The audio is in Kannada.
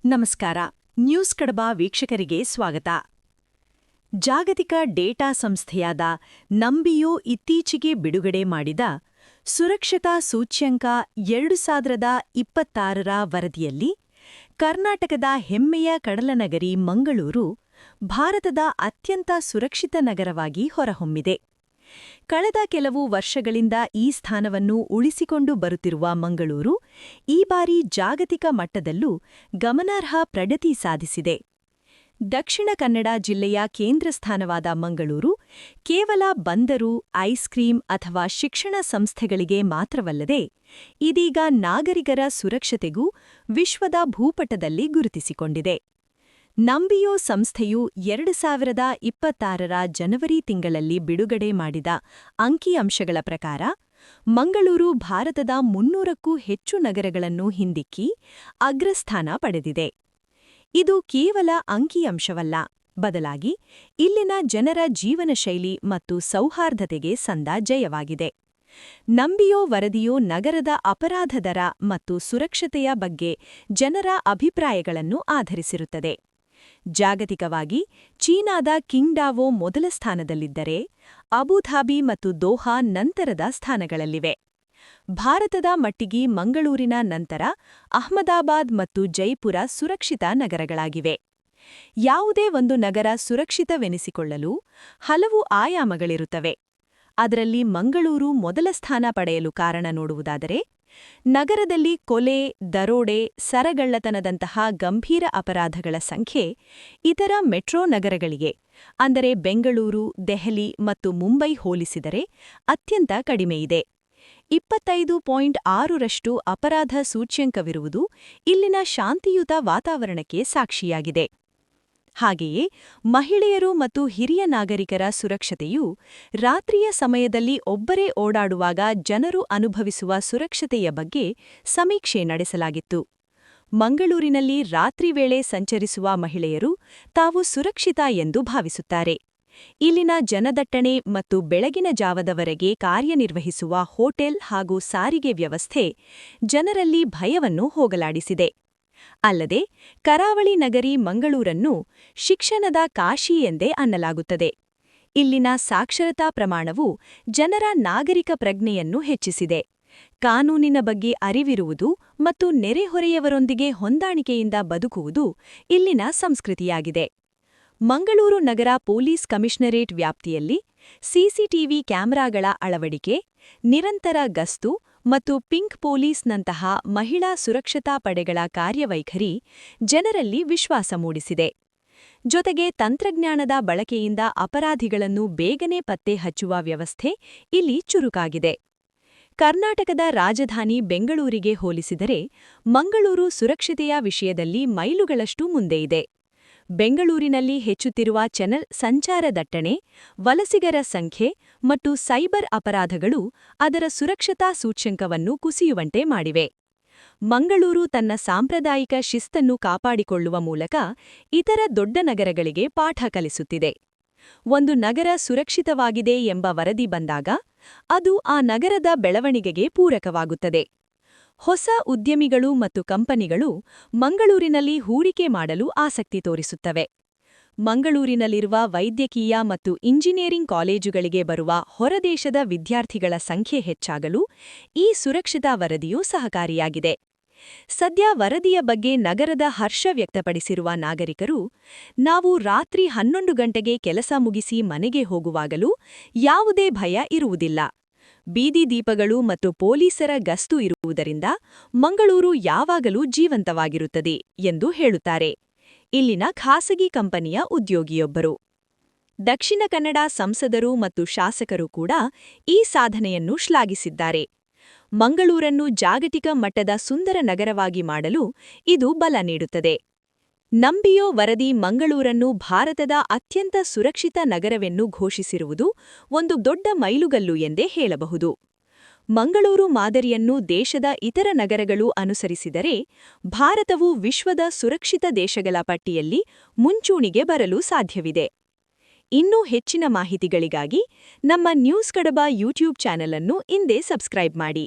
ನಮಸ್ಕಾರ. ನ್ಯೂಸ್ ಕಡಬ ವೀಕ್ಷಕರಿಗೆ ಸ್ವಾಗತ. ಜಾಗತಿಕ ಡೇಟಾ ಸಂಸ್ಥೆಯಾದ ನಂಬಿಯೋ ಇತ್ತೀಚೆಗೆ ಬಿಡುಗಡೆ ಮಾಡಿದ ಸುರಕ್ಷತಾ ಸೂಚ್ಯಂಕ 2026ರ ವರದಿಯಲ್ಲಿ ಕರ್ನಾಟಕದ ಹೆಮ್ಮೆಯ ಕಡಲನಗರಿ ಮಂಗಳೂರು ಭಾರತದ ಅತ್ಯಂತ ಸುರಕ್ಷಿತ ನಗರವಾಗಿ ಹೊರಹೊಮ್ಮಿದೆ. ಕಳೆದ ಕೆಲವು ವರ್ಷಗಳಿಂದ ಈ ಸ್ಥಾನವನ್ನು ಉಳಿಸಿಕೊಂಡು ಬರುತ್ತಿರುವ ಮಂಗಳೂರು ಈ ಬಾರಿ ಜಾಗತಿಕ ಮಟ್ಟದಲ್ಲೂ ಗಮನಾರ್ಹ ಪ್ರಗತಿ ಸಾಧಿಸಿದೆ. ದಕ್ಷಿಣ ಕನ್ನಡ ಜಿಲ್ಲೆಯ ಕೇಂದ್ರ ಸ್ಥಾನವಾದ ಮಂಗಳೂರು ಕೇವಲ ಬಂದರು, ಐಸ್ ಕ್ರೀಂ ಅಥವಾ ಶಿಕ್ಷಣ ಸಂಸ್ಥೆಗಳಿಗೆ ಮಾತ್ರವಲ್ಲದೆ ಇದೀಗ ನಾಗರಿಕರ ಸುರಕ್ಷತೆಗೂ ವಿಶ್ವದ ಭೂಪಟದಲ್ಲಿ ಗುರುತಿಸಿಕೊಂಡಿದೆ. ನಂಬಿಯೋ ಸಂಸ್ಥೆಯು 2026ರ ಜನವರಿ ತಿಂಗಳಲ್ಲಿ ಬಿಡುಗಡೆ ಮಾಡಿದ ಅಂಕಿಅಂಶಗಳ ಪ್ರಕಾರ ಮಂಗಳೂರು ಭಾರತದ 300ಕ್ಕೂ ಹೆಚ್ಚು ನಗರಗಳನ್ನು ಹಿಂದಿಕ್ಕಿ ಅಗ್ರಸ್ಥಾನ ಪಡೆದಿದೆ. ಇದು ಕೇವಲ ಅಂಕಿಅಂಶವಲ್ಲ, ಬದಲಾಗಿ ಇಲ್ಲಿನ ಜನರ ಜೀವನಶೈಲಿ ಮತ್ತು ಸೌಹಾರ್ದತೆಗೆ ಸಂದ ಜಯವಾಗಿದೆ. ನಂಬಿಯೋ ವರದಿಯು ನಗರದ ಅಪರಾಧ ದರ ಮತ್ತು ಸುರಕ್ಷತೆಯ ಬಗ್ಗೆ ಜನರ ಅಭಿಪ್ರಾಯಗಳನ್ನು ಆಧರಿಸಿರುತ್ತದೆ. ಜಾಗತಿಕವಾಗಿ ಚೀನಾದ ಕಿಂಗ್ಡಾವೋ ಮೊದಲ ಸ್ಥಾನದಲ್ಲಿದ್ದರೆ ಅಬುಧಾಬಿ ಮತ್ತು ದೋಹಾ ನಂತರದ ಸ್ಥಾನಗಳಲ್ಲಿವೆ. ಭಾರತದ ಮಟ್ಟಿಗೆ ಮಂಗಳೂರಿನ ನಂತರ ಅಹ್ಮದಾಬಾದ್ ಮತ್ತು ಜೈಪುರ ಸುರಕ್ಷಿತ ನಗರಗಳಾಗಿವೆ. ಯಾವುದೇ ಒಂದು ನಗರ ಸುರಕ್ಷಿತವೆನಿಸಿಕೊಳ್ಳಲು ಹಲವು ಆಯಾಮಗಳಿರುತ್ತವೆ. ಅದರಲ್ಲಿ ಮಂಗಳೂರು ಮೊದಲ ಸ್ಥಾನ ಪಡೆಯಲು ಕಾರಣ ನೋಡುವುದಾದರೆ, ನಗರದಲ್ಲಿ ಕೊಲೆ, ದರೋಡೆ, ಸರಗಳ್ಳತನದಂತಹ ಗಂಭೀರ ಅಪರಾಧಗಳ ಸಂಖ್ಯೆ ಇತರ ಮೆಟ್ರೋ ನಗರಗಳಿಗೆ ಅಂದರೆ ಬೆಂಗಳೂರು, ದೆಹಲಿ ಮತ್ತು ಮುಂಬೈ ಹೋಲಿಸಿದರೆ ಅತ್ಯಂತ ಕಡಿಮೆಯಿದೆ. 25.6ರಷ್ಟು ಅಪರಾಧ ಸೂಚ್ಯಂಕವಿರುವುದು ಇಲ್ಲಿನ ಶಾಂತಿಯುತ ವಾತಾವರಣಕ್ಕೆ ಸಾಕ್ಷಿಯಾಗಿದೆ. ಹಾಗೆಯೇ ಮಹಿಳೆಯರು ಮತ್ತು ಹಿರಿಯ ನಾಗರಿಕರ ಸುರಕ್ಷತೆಯು ರಾತ್ರಿಯ ಸಮಯದಲ್ಲಿ ಒಬ್ಬರೇ ಓಡಾಡುವಾಗ ಜನರು ಅನುಭವಿಸುವ ಸುರಕ್ಷತೆಯ ಬಗ್ಗೆ ಸಮೀಕ್ಷೆ ನಡೆಸಲಾಗಿತ್ತು. ಮಂಗಳೂರಿನಲ್ಲಿ ರಾತ್ರಿ ವೇಳೆ ಸಂಚರಿಸುವ ಮಹಿಳೆಯರು ತಾವು ಸುರಕ್ಷಿತ ಎಂದು ಭಾವಿಸುತ್ತಾರೆ. ಇಲ್ಲಿನ ಜನದಟ್ಟಣೆ ಮತ್ತು ಬೆಳಗಿನ ಜಾವದವರೆಗೆ ಕಾರ್ಯನಿರ್ವಹಿಸುವ ಹೋಟೆಲ್ ಹಾಗೂ ಸಾರಿಗೆ ವ್ಯವಸ್ಥೆ ಜನರಲ್ಲಿ ಭಯವನ್ನು ಹೋಗಲಾಡಿಸಿದೆ. ಅಲ್ಲದೆ ಕರಾವಳಿ ನಗರಿ ಮಂಗಳೂರನ್ನು ಶಿಕ್ಷಣದ ಕಾಶಿ ಎಂದೇ ಅನ್ನಲಾಗುತ್ತದೆ. ಇಲ್ಲಿನ ಸಾಕ್ಷರತಾ ಪ್ರಮಾಣವು ಜನರ ನಾಗರಿಕ ಪ್ರಜ್ಞೆಯನ್ನು ಹೆಚ್ಚಿಸಿದೆ. ಕಾನೂನಿನ ಬಗ್ಗೆ ಅರಿವಿರುವುದು ಮತ್ತು ನೆರೆಹೊರೆಯವರೊಂದಿಗೆ ಹೊಂದಾಣಿಕೆಯಿಂದ ಬದುಕುವುದು ಇಲ್ಲಿನ ಸಂಸ್ಕೃತಿಯಾಗಿದೆ. ಮಂಗಳೂರು ನಗರ ಪೊಲೀಸ್ ಕಮಿಷನರೇಟ್ ವ್ಯಾಪ್ತಿಯಲ್ಲಿ ಸಿಸಿಟಿವಿ ಕ್ಯಾಮೆರಾಗಳ ಅಳವಡಿಕೆ, ನಿರಂತರ ಗಸ್ತು ಮತ್ತು ಪಿಂಕ್ ಪೊಲೀಸ್ನಂತಹ ಮಹಿಳಾ ಸುರಕ್ಷತಾ ಪಡೆಗಳ ಕಾರ್ಯವೈಖರಿ ಜನರಲ್ಲಿ ವಿಶ್ವಾಸ ಮೂಡಿಸಿದೆ. ಜೊತೆಗೆ ತಂತ್ರಜ್ಞಾನದ ಬಳಕೆಯಿಂದ ಅಪರಾಧಿಗಳನ್ನು ಬೇಗನೆ ಪತ್ತೆ ಹಚ್ಚುವ ವ್ಯವಸ್ಥೆ ಇಲ್ಲಿ ಚುರುಕಾಗಿದೆ. ಕರ್ನಾಟಕದ ರಾಜಧಾನಿ ಬೆಂಗಳೂರಿಗೆ ಹೋಲಿಸಿದರೆ ಮಂಗಳೂರು ಸುರಕ್ಷತೆಯ ವಿಷಯದಲ್ಲಿ ಮೈಲುಗಳಷ್ಟು ಮುಂದೆಯಿದೆ. ಬೆಂಗಳೂರಿನಲ್ಲಿ ಹೆಚ್ಚುತ್ತಿರುವ ಚಾನೆಲ್ ಸಂಚಾರ ದಟ್ಟಣೆ, ವಲಸಿಗರ ಸಂಖ್ಯೆ ಮತ್ತು ಸೈಬರ್ ಅಪರಾಧಗಳು ಅದರ ಸುರಕ್ಷತಾ ಸೂಚ್ಯಂಕವನ್ನು ಕುಸಿಯುವಂತೆ ಮಾಡಿವೆ. ಮಂಗಳೂರು ತನ್ನ ಸಾಂಪ್ರದಾಯಿಕ ಶಿಸ್ತನ್ನು ಕಾಪಾಡಿಕೊಳ್ಳುವ ಮೂಲಕ ಇತರ ದೊಡ್ಡ ನಗರಗಳಿಗೆ ಪಾಠ ಕಲಿಸುತ್ತಿದೆ. ಒಂದು ನಗರ ಸುರಕ್ಷಿತವಾಗಿದೆ ಎಂಬ ವರದಿ ಬಂದಾಗ ಅದು ಆ ನಗರದ ಬೆಳವಣಿಗೆಗೆ ಪೂರಕವಾಗುತ್ತದೆ. ಹೊಸ ಉದ್ಯಮಿಗಳು ಮತ್ತು ಕಂಪನಿಗಳು ಮಂಗಳೂರಿನಲ್ಲಿ ಹೂಡಿಕೆ ಮಾಡಲು ಆಸಕ್ತಿ ತೋರಿಸುತ್ತವೆ. ಮಂಗಳೂರಿನಲ್ಲಿರುವ ವೈದ್ಯಕೀಯ ಮತ್ತು ಇಂಜಿನಿಯರಿಂಗ್ ಕಾಲೇಜುಗಳಿಗೆ ಬರುವ ಹೊರದೇಶದ ವಿದ್ಯಾರ್ಥಿಗಳ ಸಂಖ್ಯೆ ಹೆಚ್ಚಾಗಲು ಈ ಸುರಕ್ಷತಾ ವರದಿಯು ಸಹಕಾರಿಯಾಗಿದೆ. ಸದ್ಯ ವರದಿಯ ಬಗ್ಗೆ ನಗರದ ಹರ್ಷ ವ್ಯಕ್ತಪಡಿಸಿರುವ ನಾಗರಿಕರು, ನಾವು ರಾತ್ರಿ 11 ಗಂಟೆಗೆ ಕೆಲಸ ಮುಗಿಸಿ ಮನೆಗೆ ಹೋಗುವಾಗಲೂ ಯಾವುದೇ ಭಯ ಇರುವುದಿಲ್ಲ. ಬೀದಿ ದೀಪಗಳು ಮತ್ತು ಪೊಲೀಸರ ಗಸ್ತು ಇರುವುದರಿಂದ ಮಂಗಳೂರು ಯಾವಾಗಲೂ ಜೀವಂತವಾಗಿರುತ್ತದೆ ಎಂದು ಹೇಳುತ್ತಾರೆ. ಇಲ್ಲಿನ ಖಾಸಗಿ ಕಂಪನಿಯ ಉದ್ಯೋಗಿಯೊಬ್ಬರು. ದಕ್ಷಿಣ ಕನ್ನಡ ಸಂಸದರು ಮತ್ತು ಶಾಸಕರು ಕೂಡ ಈ ಸಾಧನೆಯನ್ನು ಶ್ಲಾಘಿಸಿದ್ದಾರೆ. ಮಂಗಳೂರನ್ನು ಜಾಗತಿಕ ಮಟ್ಟದ ಸುಂದರ ನಗರವಾಗಿ ಮಾಡಲು ಇದು ಬಲ ನೀಡುತ್ತದೆ. ನಂಬಿಯೋ ವರದಿ ಮಂಗಳೂರನ್ನು ಭಾರತದ ಅತ್ಯಂತ ಸುರಕ್ಷಿತ ನಗರವೆನ್ನು ಘೋಷಿಸಿರುವುದು ಒಂದು ದೊಡ್ಡ ಮೈಲುಗಲ್ಲು ಎಂದೇ ಹೇಳಬಹುದು. ಮಂಗಳೂರು ಮಾದರಿಯನ್ನು ದೇಶದ ಇತರ ನಗರಗಳು ಅನುಸರಿಸಿದರೆ ಭಾರತವು ವಿಶ್ವದ ಸುರಕ್ಷಿತ ದೇಶಗಳ ಪಟ್ಟಿಯಲ್ಲಿ ಮುಂಚೂಣಿಗೆ ಬರಲು ಸಾಧ್ಯವಿದೆ. ಇನ್ನೂ ಹೆಚ್ಚಿನ ಮಾಹಿತಿಗಳಿಗಾಗಿ ನಮ್ಮ ನ್ಯೂಸ್ ಕಡಬ ಯೂಟ್ಯೂಬ್ ಚಾನೆಲ್ ಅನ್ನು ಇಂದೇ ಸಬ್ಸ್ಕ್ರೈಬ್ ಮಾಡಿ.